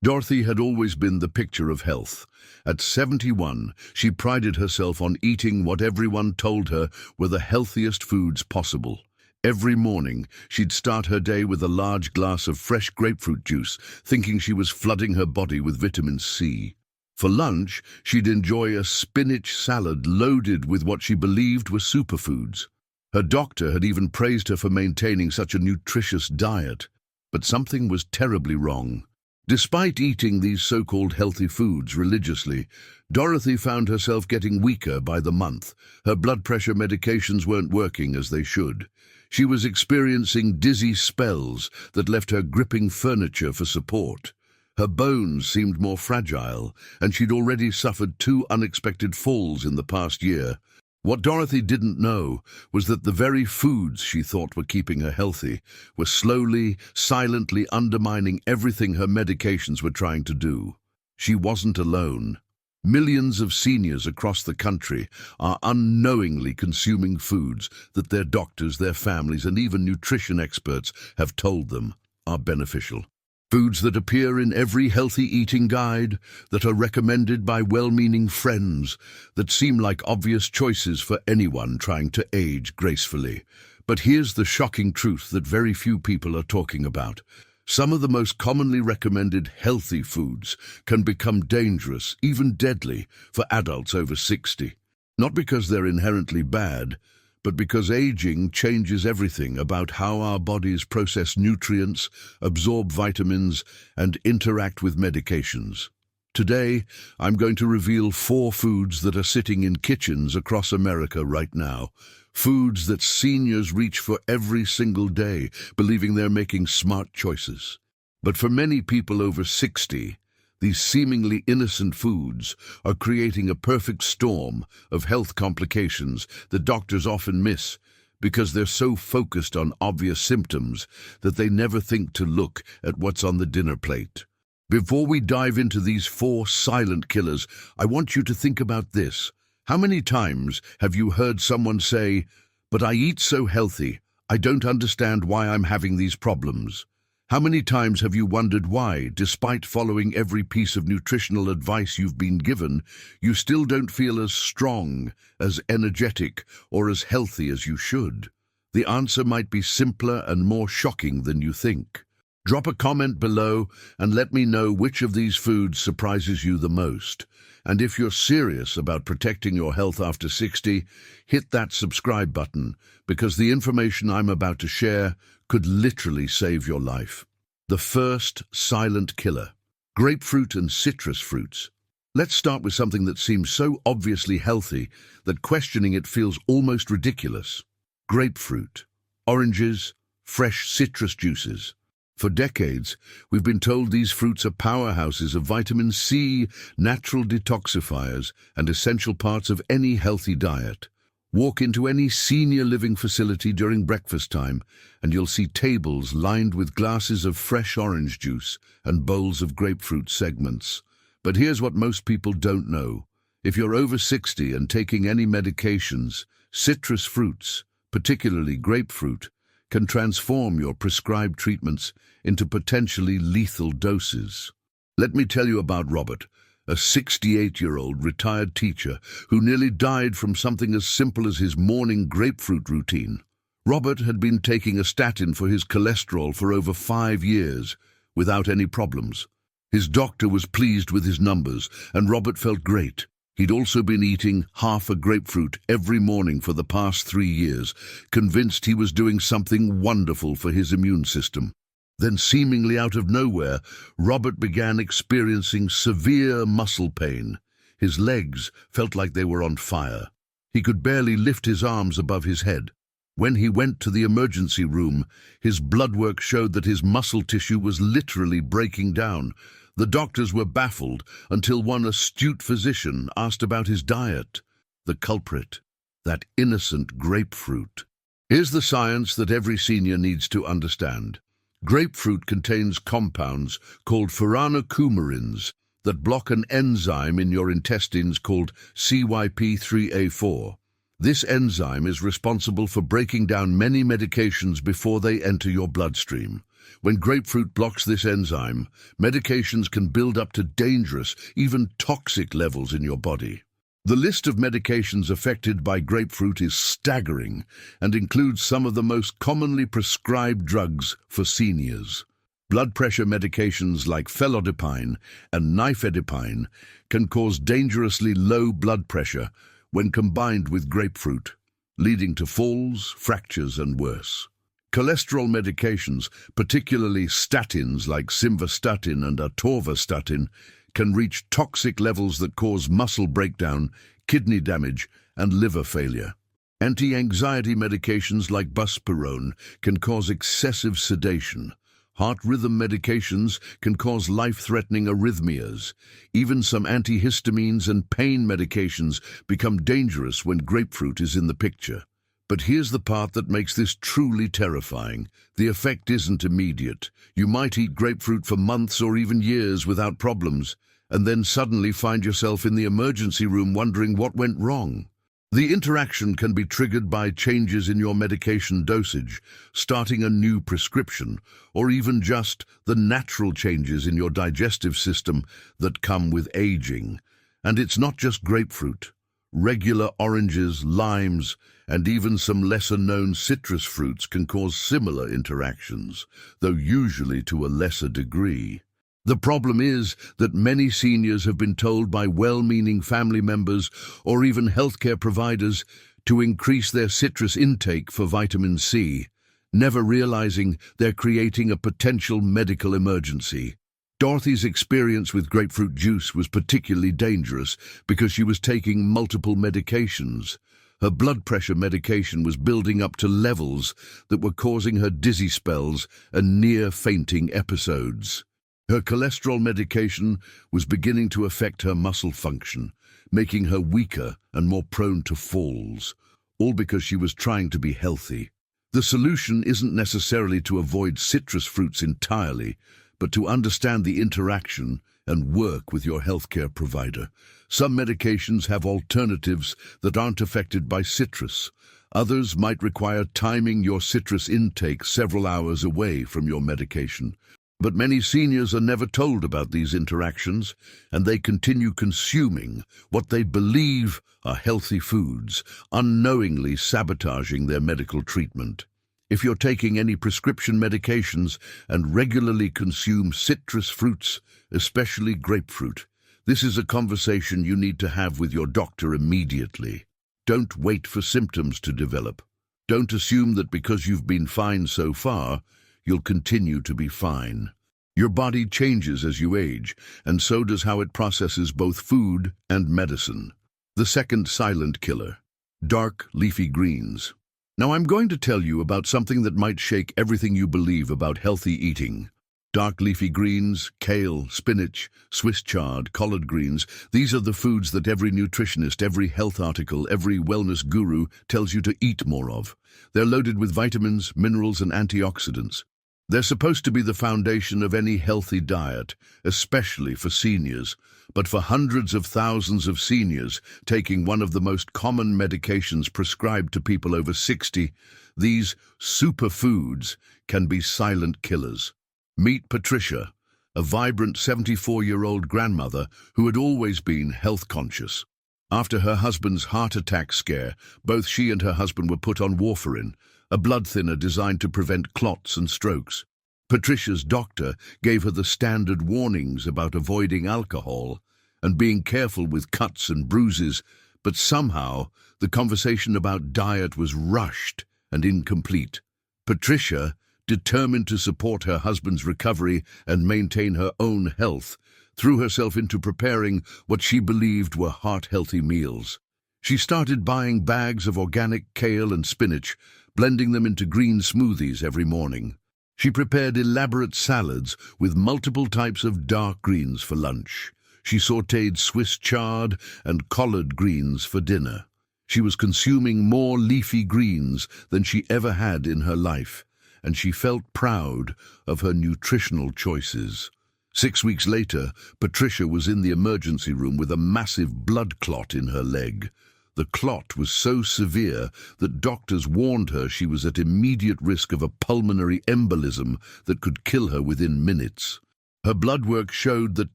Dorothy had always been the picture of health. At 71, she prided herself on eating what everyone told her were the healthiest foods possible. Every morning, she'd start her day with a large glass of fresh grapefruit juice, thinking she was flooding her body with vitamin C. For lunch, she'd enjoy a spinach salad loaded with what she believed were superfoods. Her doctor had even praised her for maintaining such a nutritious diet. But something was terribly wrong. Despite eating these so-called healthy foods religiously, Dorothy found herself getting weaker by the month. Her blood pressure medications weren't working as they should. She was experiencing dizzy spells that left her gripping furniture for support. Her bones seemed more fragile, and she'd already suffered 2 unexpected falls in the past year. What Dorothy didn't know was that the very foods she thought were keeping her healthy were slowly, silently undermining everything her medications were trying to do. She wasn't alone. Millions of seniors across the country are unknowingly consuming foods that their doctors, their families, and even nutrition experts have told them are beneficial. Foods that appear in every healthy eating guide, that are recommended by well-meaning friends, that seem like obvious choices for anyone trying to age gracefully. But here's the shocking truth that very few people are talking about. Some of the most commonly recommended healthy foods can become dangerous, even deadly, for adults over 60. Not because they're inherently bad, but because aging changes everything about how our bodies process nutrients, absorb vitamins, and interact with medications. Today, I'm going to reveal 4 foods that are sitting in kitchens across America right now. Foods that seniors reach for every single day, believing they're making smart choices. But for many people over 60, these seemingly innocent foods are creating a perfect storm of health complications that doctors often miss because they're so focused on obvious symptoms that they never think to look at what's on the dinner plate. Before we dive into these 4 silent killers, I want you to think about this. How many times have you heard someone say, "But I eat so healthy, I don't understand why I'm having these problems"? How many times have you wondered why, despite following every piece of nutritional advice you've been given, you still don't feel as strong, as energetic, or as healthy as you should? The answer might be simpler and more shocking than you think. Drop a comment below and let me know which of these foods surprises you the most. And if you're serious about protecting your health after 60, hit that subscribe button, because the information I'm about to share could literally save your life. The first silent killer: grapefruit and citrus fruits. Let's start with something that seems so obviously healthy that questioning it feels almost ridiculous. Grapefruit. Oranges, fresh citrus juices. For decades, we've been told these fruits are powerhouses of vitamin C, natural detoxifiers, and essential parts of any healthy diet. Walk into any senior living facility during breakfast time, and you'll see tables lined with glasses of fresh orange juice and bowls of grapefruit segments. But here's what most people don't know. If you're over 60 and taking any medications, citrus fruits, particularly grapefruit, can transform your prescribed treatments into potentially lethal doses. Let me tell you about Robert, a 68-year-old retired teacher who nearly died from something as simple as his morning grapefruit routine. Robert had been taking a statin for his cholesterol for over 5 years, without any problems. His doctor was pleased with his numbers, and Robert felt great. He'd also been eating half a grapefruit every morning for the past 3 years, convinced he was doing something wonderful for his immune system. Then, seemingly out of nowhere, Robert began experiencing severe muscle pain. His legs felt like they were on fire. He could barely lift his arms above his head. When he went to the emergency room, his blood work showed that his muscle tissue was literally breaking down. The doctors were baffled until one astute physician asked about his diet. The culprit, that innocent grapefruit. Here's the science that every senior needs to understand. Grapefruit contains compounds called furanocoumarins that block an enzyme in your intestines called CYP3A4. This enzyme is responsible for breaking down many medications before they enter your bloodstream. When grapefruit blocks this enzyme, medications can build up to dangerous, even toxic levels in your body. The list of medications affected by grapefruit is staggering and includes some of the most commonly prescribed drugs for seniors. Blood pressure medications like felodipine and nifedipine can cause dangerously low blood pressure when combined with grapefruit, leading to falls, fractures, and worse. Cholesterol medications, particularly statins like simvastatin and atorvastatin, can reach toxic levels that cause muscle breakdown, kidney damage, and liver failure. Anti-anxiety medications like buspirone can cause excessive sedation. Heart rhythm medications can cause life-threatening arrhythmias. Even some antihistamines and pain medications become dangerous when grapefruit is in the picture. But here's the part that makes this truly terrifying. The effect isn't immediate. You might eat grapefruit for months or even years without problems, and then suddenly find yourself in the emergency room wondering what went wrong. The interaction can be triggered by changes in your medication dosage, starting a new prescription, or even just the natural changes in your digestive system that come with aging. And it's not just grapefruit. Regular oranges, limes, and even some lesser-known citrus fruits can cause similar interactions, though usually to a lesser degree. The problem is that many seniors have been told by well-meaning family members or even healthcare providers to increase their citrus intake for vitamin C, never realizing they're creating a potential medical emergency. Dorothy's experience with grapefruit juice was particularly dangerous because she was taking multiple medications. Her blood pressure medication was building up to levels that were causing her dizzy spells and near-fainting episodes. Her cholesterol medication was beginning to affect her muscle function, making her weaker and more prone to falls, all because she was trying to be healthy. The solution isn't necessarily to avoid citrus fruits entirely, but to understand the interaction and work with your healthcare provider. Some medications have alternatives that aren't affected by citrus. Others might require timing your citrus intake several hours away from your medication. But many seniors are never told about these interactions, and they continue consuming what they believe are healthy foods, unknowingly sabotaging their medical treatment. If you're taking any prescription medications and regularly consume citrus fruits, especially grapefruit, this is a conversation you need to have with your doctor immediately. Don't wait for symptoms to develop. Don't assume that because you've been fine so far, you'll continue to be fine. Your body changes as you age, and so does how it processes both food and medicine. The second silent killer: dark leafy greens. Now I'm going to tell you about something that might shake everything you believe about healthy eating. Dark leafy greens, kale, spinach, Swiss chard, collard greens, these are the foods that every nutritionist, every health article, every wellness guru tells you to eat more of. They're loaded with vitamins, minerals, and antioxidants. They're supposed to be the foundation of any healthy diet, especially for seniors. But for hundreds of thousands of seniors taking one of the most common medications prescribed to people over 60, these superfoods can be silent killers. Meet Patricia, a vibrant 74-year-old grandmother who had always been health conscious. After her husband's heart attack scare, both she and her husband were put on warfarin, a blood thinner designed to prevent clots and strokes. Patricia's doctor gave her the standard warnings about avoiding alcohol and being careful with cuts and bruises, but somehow the conversation about diet was rushed and incomplete. Patricia, determined to support her husband's recovery and maintain her own health, threw herself into preparing what she believed were heart-healthy meals. She started buying bags of organic kale and spinach, blending them into green smoothies every morning. She prepared elaborate salads with multiple types of dark greens for lunch. She sautéed Swiss chard and collard greens for dinner. She was consuming more leafy greens than she ever had in her life, and she felt proud of her nutritional choices. 6 weeks later, Patricia was in the emergency room with a massive blood clot in her leg. The clot was so severe that doctors warned her she was at immediate risk of a pulmonary embolism that could kill her within minutes. Her blood work showed that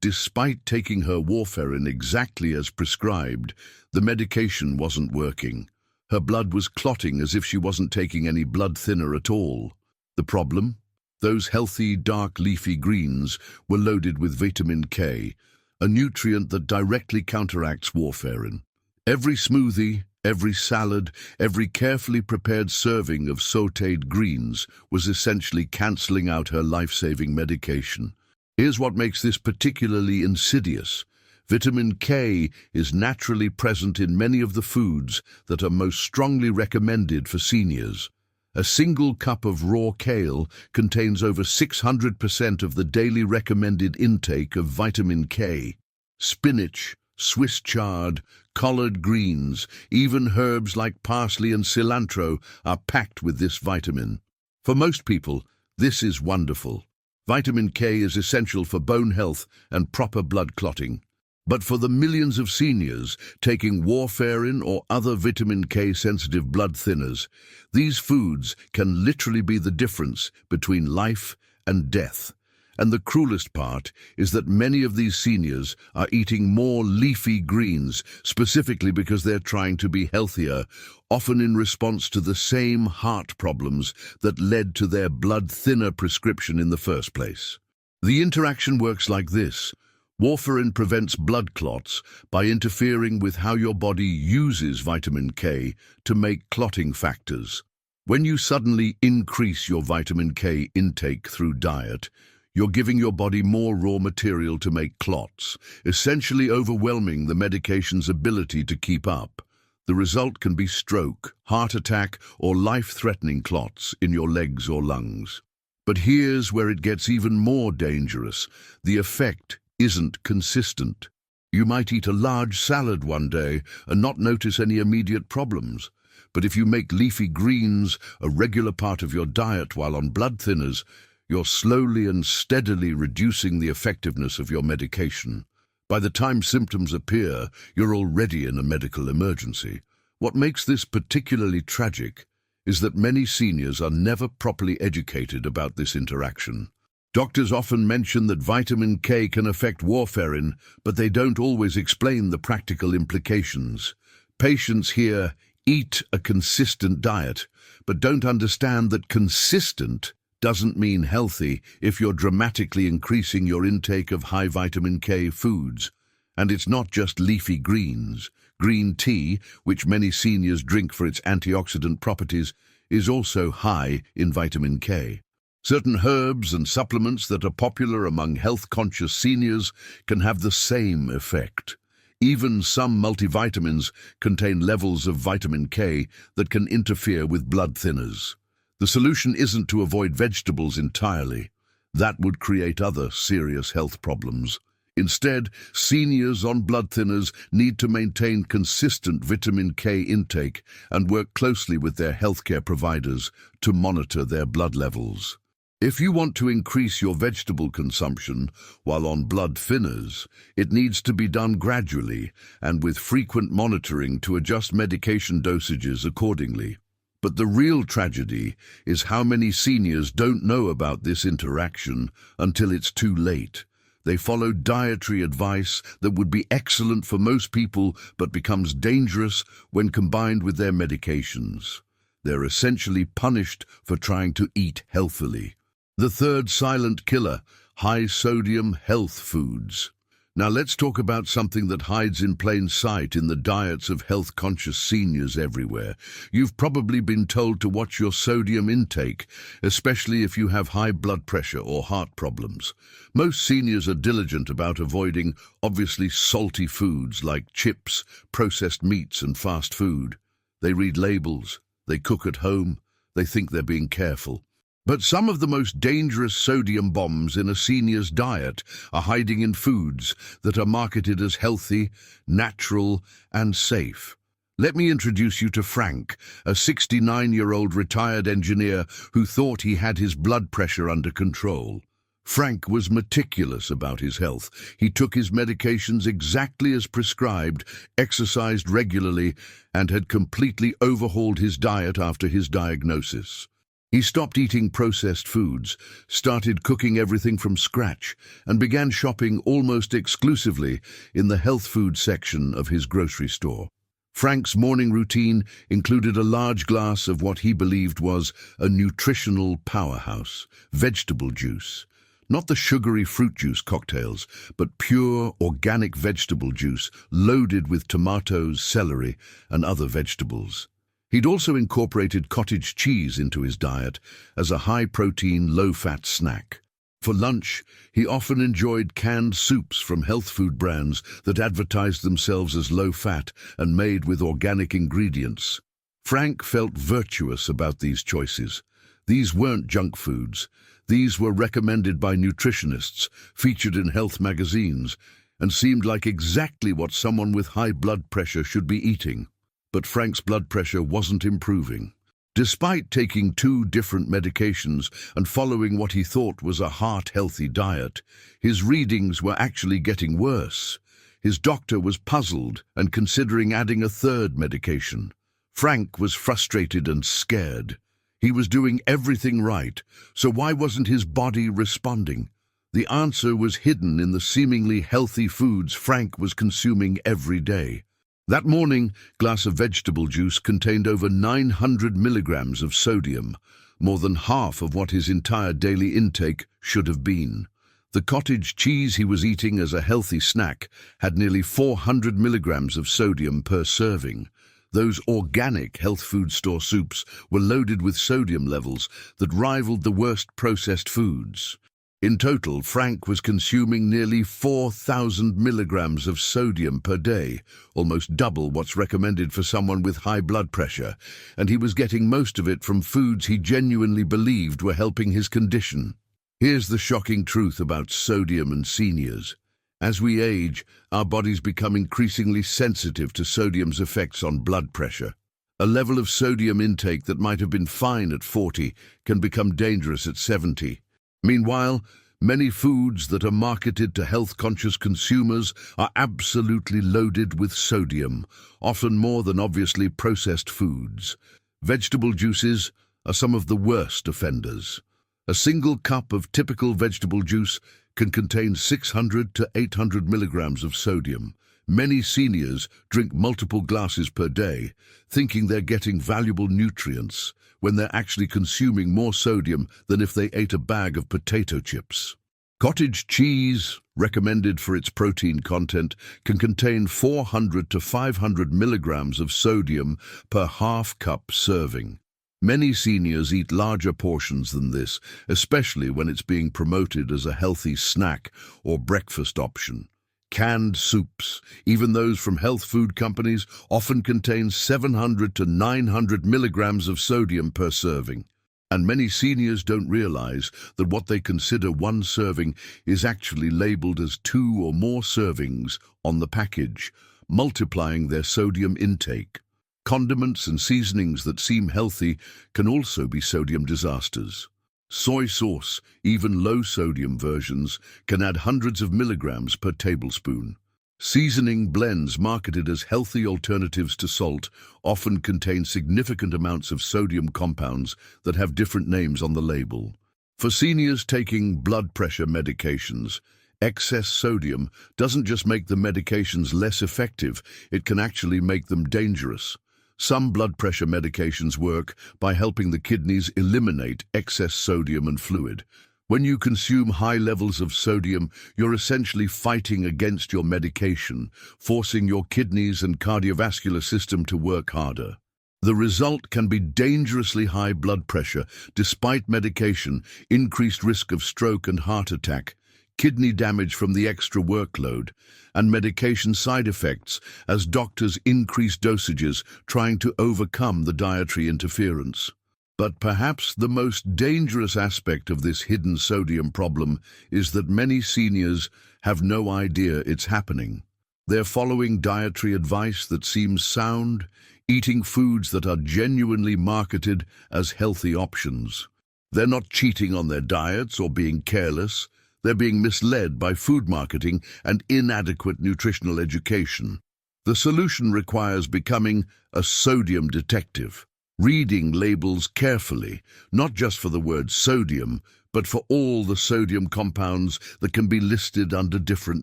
despite taking her warfarin exactly as prescribed, the medication wasn't working. Her blood was clotting as if she wasn't taking any blood thinner at all. The problem? Those healthy, dark leafy greens were loaded with vitamin K, a nutrient that directly counteracts warfarin. Every smoothie, every salad, every carefully prepared serving of sautéed greens was essentially cancelling out her life-saving medication. Here's what makes this particularly insidious. Vitamin K is naturally present in many of the foods that are most strongly recommended for seniors. A single cup of raw kale contains over 600% of the daily recommended intake of vitamin K. Spinach, Swiss chard, collard greens, even herbs like parsley and cilantro are packed with this vitamin. For most people, this is wonderful. Vitamin K is essential for bone health and proper blood clotting. But for the millions of seniors taking warfarin or other vitamin K-sensitive blood thinners, these foods can literally be the difference between life and death. And the cruelest part is that many of these seniors are eating more leafy greens, specifically because they're trying to be healthier, often in response to the same heart problems that led to their blood thinner prescription in the first place. The interaction works like this. Warfarin prevents blood clots by interfering with how your body uses vitamin K to make clotting factors. When you suddenly increase your vitamin K intake through diet, you're giving your body more raw material to make clots, essentially overwhelming the medication's ability to keep up. The result can be stroke, heart attack, or life-threatening clots in your legs or lungs. But here's where it gets even more dangerous. The effect isn't consistent. You might eat a large salad one day and not notice any immediate problems. But if you make leafy greens a regular part of your diet while on blood thinners, you're slowly and steadily reducing the effectiveness of your medication. By the time symptoms appear, you're already in a medical emergency. What makes this particularly tragic is that many seniors are never properly educated about this interaction. Doctors often mention that vitamin K can affect warfarin, but they don't always explain the practical implications. Patients here eat a consistent diet, but don't understand that consistent doesn't mean healthy if you're dramatically increasing your intake of high vitamin K foods. And it's not just leafy greens. Green tea, which many seniors drink for its antioxidant properties, is also high in vitamin K. Certain herbs and supplements that are popular among health-conscious seniors can have the same effect. Even some multivitamins contain levels of vitamin K that can interfere with blood thinners. The solution isn't to avoid vegetables entirely. That would create other serious health problems. Instead, seniors on blood thinners need to maintain consistent vitamin K intake and work closely with their healthcare providers to monitor their blood levels. If you want to increase your vegetable consumption while on blood thinners, it needs to be done gradually and with frequent monitoring to adjust medication dosages accordingly. But the real tragedy is how many seniors don't know about this interaction until it's too late. They follow dietary advice that would be excellent for most people but becomes dangerous when combined with their medications. They're essentially punished for trying to eat healthily. The third silent killer, high-sodium health foods. Now let's talk about something that hides in plain sight in the diets of health-conscious seniors everywhere. You've probably been told to watch your sodium intake, especially if you have high blood pressure or heart problems. Most seniors are diligent about avoiding obviously salty foods like chips, processed meats, and fast food. They read labels, they cook at home, they think they're being careful. But some of the most dangerous sodium bombs in a senior's diet are hiding in foods that are marketed as healthy, natural, and safe. Let me introduce you to Frank, a 69-year-old retired engineer who thought he had his blood pressure under control. Frank was meticulous about his health. He took his medications exactly as prescribed, exercised regularly, and had completely overhauled his diet after his diagnosis. He stopped eating processed foods, started cooking everything from scratch, and began shopping almost exclusively in the health food section of his grocery store. Frank's morning routine included a large glass of what he believed was a nutritional powerhouse, vegetable juice. Not the sugary fruit juice cocktails, but pure organic vegetable juice loaded with tomatoes, celery, and other vegetables. He'd also incorporated cottage cheese into his diet as a high-protein, low-fat snack. For lunch, he often enjoyed canned soups from health food brands that advertised themselves as low-fat and made with organic ingredients. Frank felt virtuous about these choices. These weren't junk foods. These were recommended by nutritionists, featured in health magazines, and seemed like exactly what someone with high blood pressure should be eating. But Frank's blood pressure wasn't improving. Despite taking 2 different medications and following what he thought was a heart-healthy diet, his readings were actually getting worse. His doctor was puzzled and considering adding a 3rd medication. Frank was frustrated and scared. He was doing everything right, so why wasn't his body responding? The answer was hidden in the seemingly healthy foods Frank was consuming every day. That morning, glass of vegetable juice contained over 900 milligrams of sodium, more than half of what his entire daily intake should have been. The cottage cheese he was eating as a healthy snack had nearly 400 milligrams of sodium per serving. Those organic health food store soups were loaded with sodium levels that rivaled the worst processed foods. In total, Frank was consuming nearly 4,000 milligrams of sodium per day, almost double what's recommended for someone with high blood pressure, and he was getting most of it from foods he genuinely believed were helping his condition. Here's the shocking truth about sodium and seniors. As we age, our bodies become increasingly sensitive to sodium's effects on blood pressure. A level of sodium intake that might have been fine at 40 can become dangerous at 70. Meanwhile, many foods that are marketed to health-conscious consumers are absolutely loaded with sodium, often more than obviously processed foods. Vegetable juices are some of the worst offenders. A single cup of typical vegetable juice can contain 600 to 800 milligrams of sodium. Many seniors drink multiple glasses per day, thinking they're getting valuable nutrients, when they're actually consuming more sodium than if they ate a bag of potato chips. Cottage cheese, recommended for its protein content, can contain 400 to 500 milligrams of sodium per half-cup serving. Many seniors eat larger portions than this, especially when it's being promoted as a healthy snack or breakfast option. Canned soups, even those from health food companies, often contain 700 to 900 milligrams of sodium per serving. And many seniors don't realize that what they consider one serving is actually labeled as 2 or more servings on the package, multiplying their sodium intake. Condiments and seasonings that seem healthy can also be sodium disasters. Soy sauce, even low-sodium versions, can add hundreds of milligrams per tablespoon. Seasoning blends marketed as healthy alternatives to salt often contain significant amounts of sodium compounds that have different names on the label. For seniors taking blood pressure medications, excess sodium doesn't just make the medications less effective, it can actually make them dangerous. Some blood pressure medications work by helping the kidneys eliminate excess sodium and fluid. When you consume high levels of sodium, you're essentially fighting against your medication, forcing your kidneys and cardiovascular system to work harder. The result can be dangerously high blood pressure, despite medication, increased risk of stroke and heart attack, kidney damage from the extra workload, and medication side effects as doctors increase dosages trying to overcome the dietary interference. But perhaps the most dangerous aspect of this hidden sodium problem is that many seniors have no idea it's happening. They're following dietary advice that seems sound, eating foods that are genuinely marketed as healthy options. They're not cheating on their diets or being careless. They're being misled by food marketing and inadequate nutritional education. The solution requires becoming a sodium detective, reading labels carefully, not just for the word sodium, but for all the sodium compounds that can be listed under different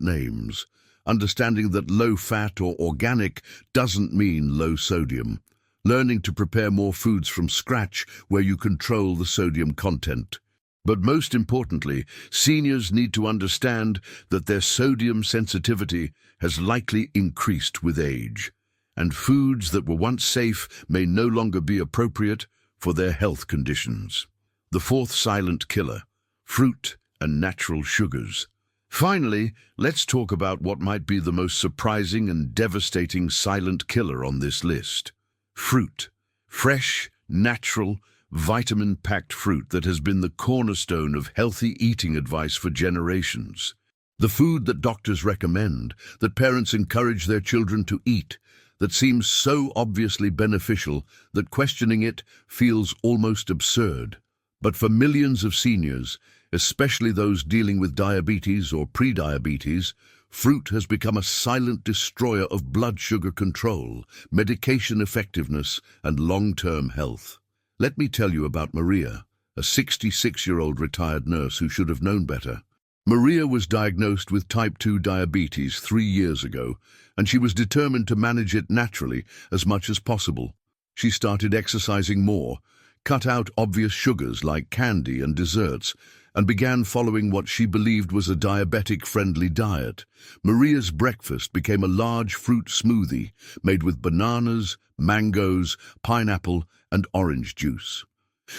names. Understanding that low-fat or organic doesn't mean low sodium. Learning to prepare more foods from scratch where you control the sodium content. But most importantly, seniors need to understand that their sodium sensitivity has likely increased with age, and foods that were once safe may no longer be appropriate for their health conditions. The fourth silent killer: fruit and natural sugars. Finally, let's talk about what might be the most surprising and devastating silent killer on this list. Fruit. Fresh, natural, vitamin-packed fruit that has been the cornerstone of healthy eating advice for generations. The food that doctors recommend, that parents encourage their children to eat, that seems so obviously beneficial that questioning it feels almost absurd. But for millions of seniors, especially those dealing with diabetes or prediabetes, fruit has become a silent destroyer of blood sugar control, medication effectiveness, and long-term health. Let me tell you about Maria, a 66-year-old retired nurse who should have known better. Maria was diagnosed with type 2 diabetes 3 years ago, and she was determined to manage it naturally as much as possible. She started exercising more, cut out obvious sugars like candy and desserts, and began following what she believed was a diabetic-friendly diet. Maria's breakfast became a large fruit smoothie made with bananas, mangoes, pineapple, and orange juice.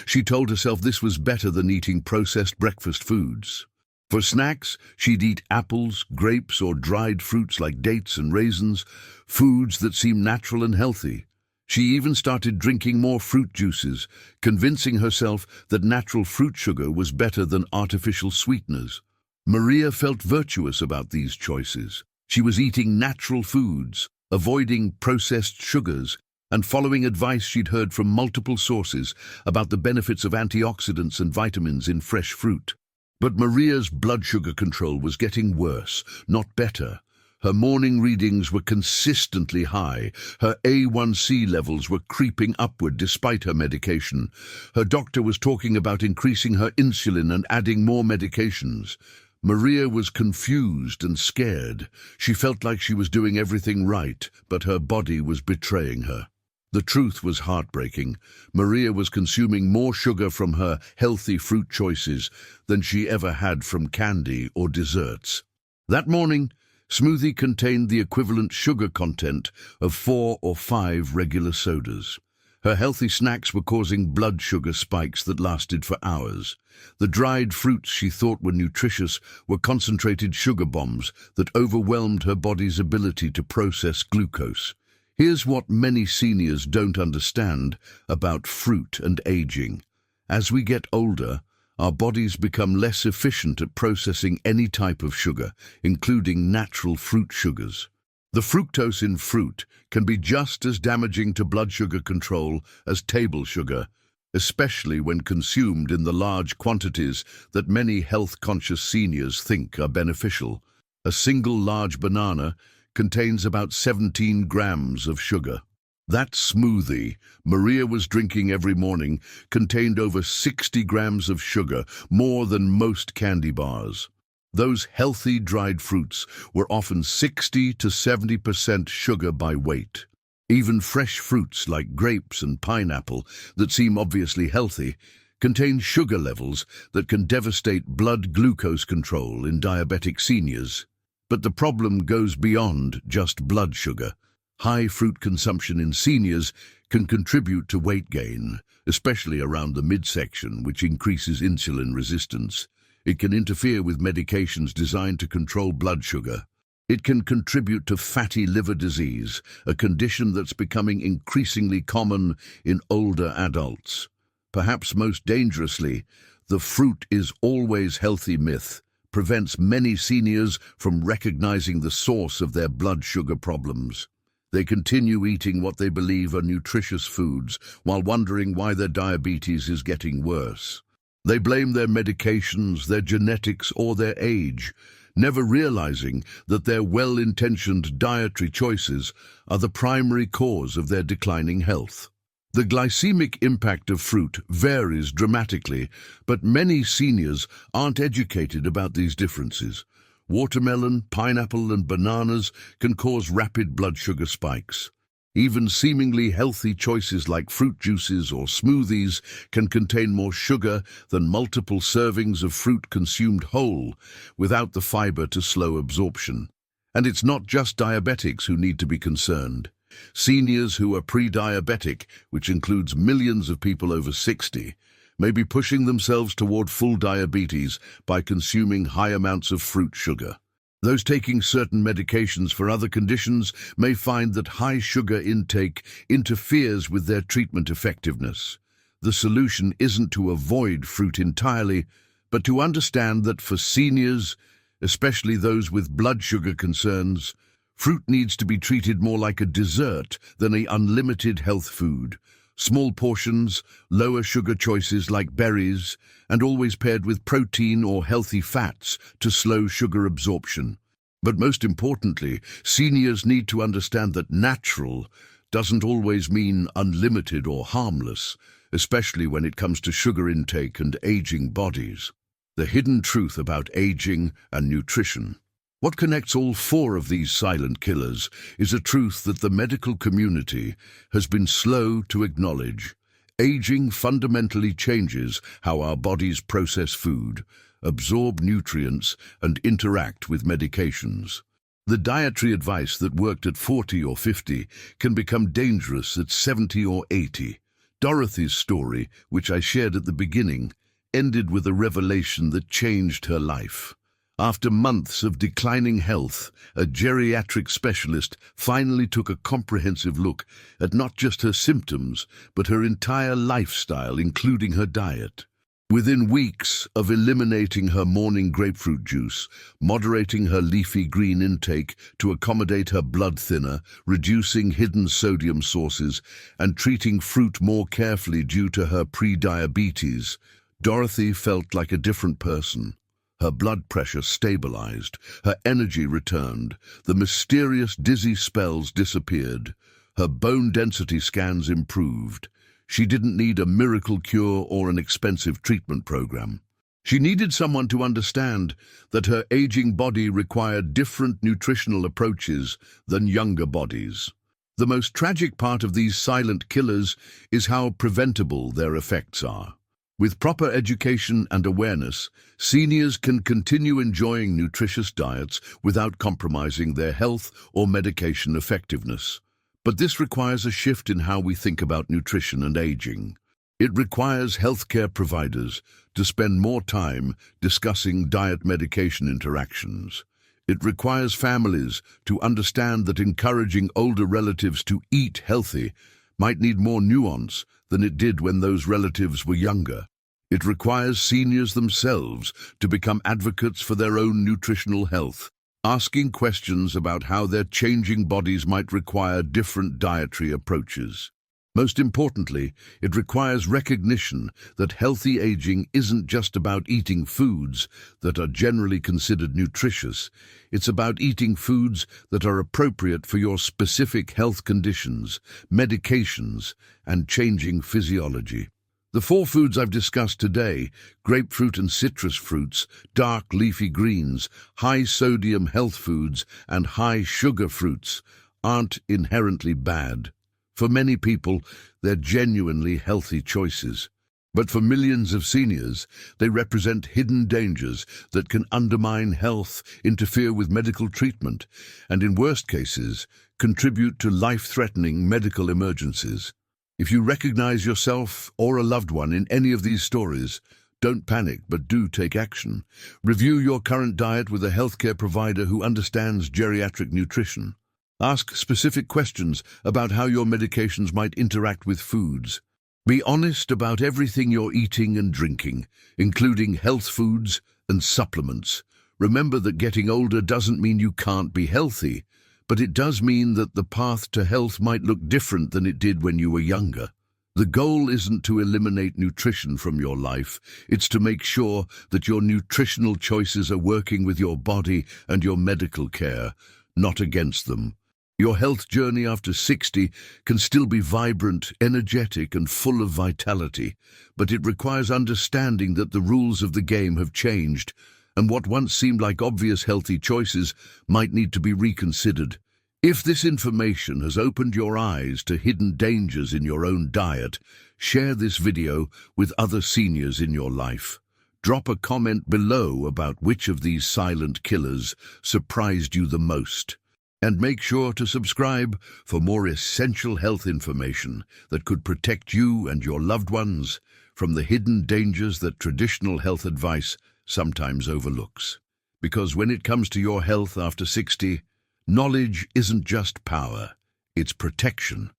She told herself this was better than eating processed breakfast foods. For snacks, she'd eat apples, grapes, or dried fruits like dates and raisins, foods that seemed natural and healthy. She even started drinking more fruit juices, convincing herself that natural fruit sugar was better than artificial sweeteners. Maria felt virtuous about these choices. She was eating natural foods, avoiding processed sugars, and following advice she'd heard from multiple sources about the benefits of antioxidants and vitamins in fresh fruit. But Maria's blood sugar control was getting worse, not better. Her morning readings were consistently high. Her A1C levels were creeping upward despite her medication. Her doctor was talking about increasing her insulin and adding more medications. Maria was confused and scared. She felt like she was doing everything right, but her body was betraying her. The truth was heartbreaking. Maria was consuming more sugar from her healthy fruit choices than she ever had from candy or desserts. That morning, smoothie contained the equivalent sugar content of 4 or 5 regular sodas. Her healthy snacks were causing blood sugar spikes that lasted for hours. The dried fruits she thought were nutritious were concentrated sugar bombs that overwhelmed her body's ability to process glucose. Here's what many seniors don't understand about fruit and aging. As we get older, our bodies become less efficient at processing any type of sugar, including natural fruit sugars. The fructose in fruit can be just as damaging to blood sugar control as table sugar, especially when consumed in the large quantities that many health-conscious seniors think are beneficial. A single large banana contains about 17 grams of sugar. That smoothie Maria was drinking every morning contained over 60 grams of sugar, more than most candy bars. Those healthy dried fruits were often 60 to 70% sugar by weight. Even fresh fruits like grapes and pineapple that seem obviously healthy contain sugar levels that can devastate blood glucose control in diabetic seniors. But the problem goes beyond just blood sugar. High fruit consumption in seniors can contribute to weight gain, especially around the midsection, which increases insulin resistance. It can interfere with medications designed to control blood sugar. It can contribute to fatty liver disease, a condition that's becoming increasingly common in older adults. Perhaps most dangerously, the fruit is always healthy myth prevents many seniors from recognizing the source of their blood sugar problems. They continue eating what they believe are nutritious foods while wondering why their diabetes is getting worse. They blame their medications, their genetics, or their age, never realizing that their well-intentioned dietary choices are the primary cause of their declining health. The glycemic impact of fruit varies dramatically, but many seniors aren't educated about these differences. Watermelon, pineapple, and bananas can cause rapid blood sugar spikes. Even seemingly healthy choices like fruit juices or smoothies can contain more sugar than multiple servings of fruit consumed whole, without the fiber to slow absorption. And it's not just diabetics who need to be concerned. Seniors who are pre-diabetic, which includes millions of people over 60, may be pushing themselves toward full diabetes by consuming high amounts of fruit sugar. Those taking certain medications for other conditions may find that high sugar intake interferes with their treatment effectiveness. The solution isn't to avoid fruit entirely, but to understand that for seniors, especially those with blood sugar concerns, fruit needs to be treated more like a dessert than an unlimited health food. Small portions, lower sugar choices like berries, and always paired with protein or healthy fats to slow sugar absorption. But most importantly, seniors need to understand that natural doesn't always mean unlimited or harmless, especially when it comes to sugar intake and aging bodies. The hidden truth about aging and nutrition. What connects all four of these silent killers is a truth that the medical community has been slow to acknowledge. Aging fundamentally changes how our bodies process food, absorb nutrients, and interact with medications. The dietary advice that worked at 40 or 50 can become dangerous at 70 or 80. Dorothy's story, which I shared at the beginning, ended with a revelation that changed her life. After months of declining health, a geriatric specialist finally took a comprehensive look at not just her symptoms, but her entire lifestyle, including her diet. Within weeks of eliminating her morning grapefruit juice, moderating her leafy green intake to accommodate her blood thinner, reducing hidden sodium sources, and treating fruit more carefully due to her pre-diabetes, Dorothy felt like a different person. Her blood pressure stabilized, her energy returned, the mysterious dizzy spells disappeared, her bone density scans improved. She didn't need a miracle cure or an expensive treatment program. She needed someone to understand that her aging body required different nutritional approaches than younger bodies. The most tragic part of these silent killers is how preventable their effects are. With proper education and awareness, seniors can continue enjoying nutritious diets without compromising their health or medication effectiveness. But this requires a shift in how we think about nutrition and aging. It requires healthcare providers to spend more time discussing diet-medication interactions. It requires families to understand that encouraging older relatives to eat healthy might need more nuance than it did when those relatives were younger. It requires seniors themselves to become advocates for their own nutritional health, asking questions about how their changing bodies might require different dietary approaches. Most importantly, it requires recognition that healthy aging isn't just about eating foods that are generally considered nutritious. It's about eating foods that are appropriate for your specific health conditions, medications, and changing physiology. The four foods I've discussed today, grapefruit and citrus fruits, dark leafy greens, high-sodium health foods, and high-sugar fruits, aren't inherently bad. For many people, they're genuinely healthy choices. But for millions of seniors, they represent hidden dangers that can undermine health, interfere with medical treatment, and in worst cases, contribute to life-threatening medical emergencies. If you recognize yourself or a loved one in any of these stories, don't panic, but do take action. Review your current diet with a healthcare provider who understands geriatric nutrition. Ask specific questions about how your medications might interact with foods. Be honest about everything you're eating and drinking, including health foods and supplements. Remember that getting older doesn't mean you can't be healthy, but it does mean that the path to health might look different than it did when you were younger. The goal isn't to eliminate nutrition from your life, it's to make sure that your nutritional choices are working with your body and your medical care, not against them. Your health journey after 60 can still be vibrant, energetic, and full of vitality, but it requires understanding that the rules of the game have changed, and what once seemed like obvious healthy choices might need to be reconsidered. If this information has opened your eyes to hidden dangers in your own diet, share this video with other seniors in your life. Drop a comment below about which of these silent killers surprised you the most. And make sure to subscribe for more essential health information that could protect you and your loved ones from the hidden dangers that traditional health advice sometimes overlooks. Because when it comes to your health after 60, knowledge isn't just power, it's protection.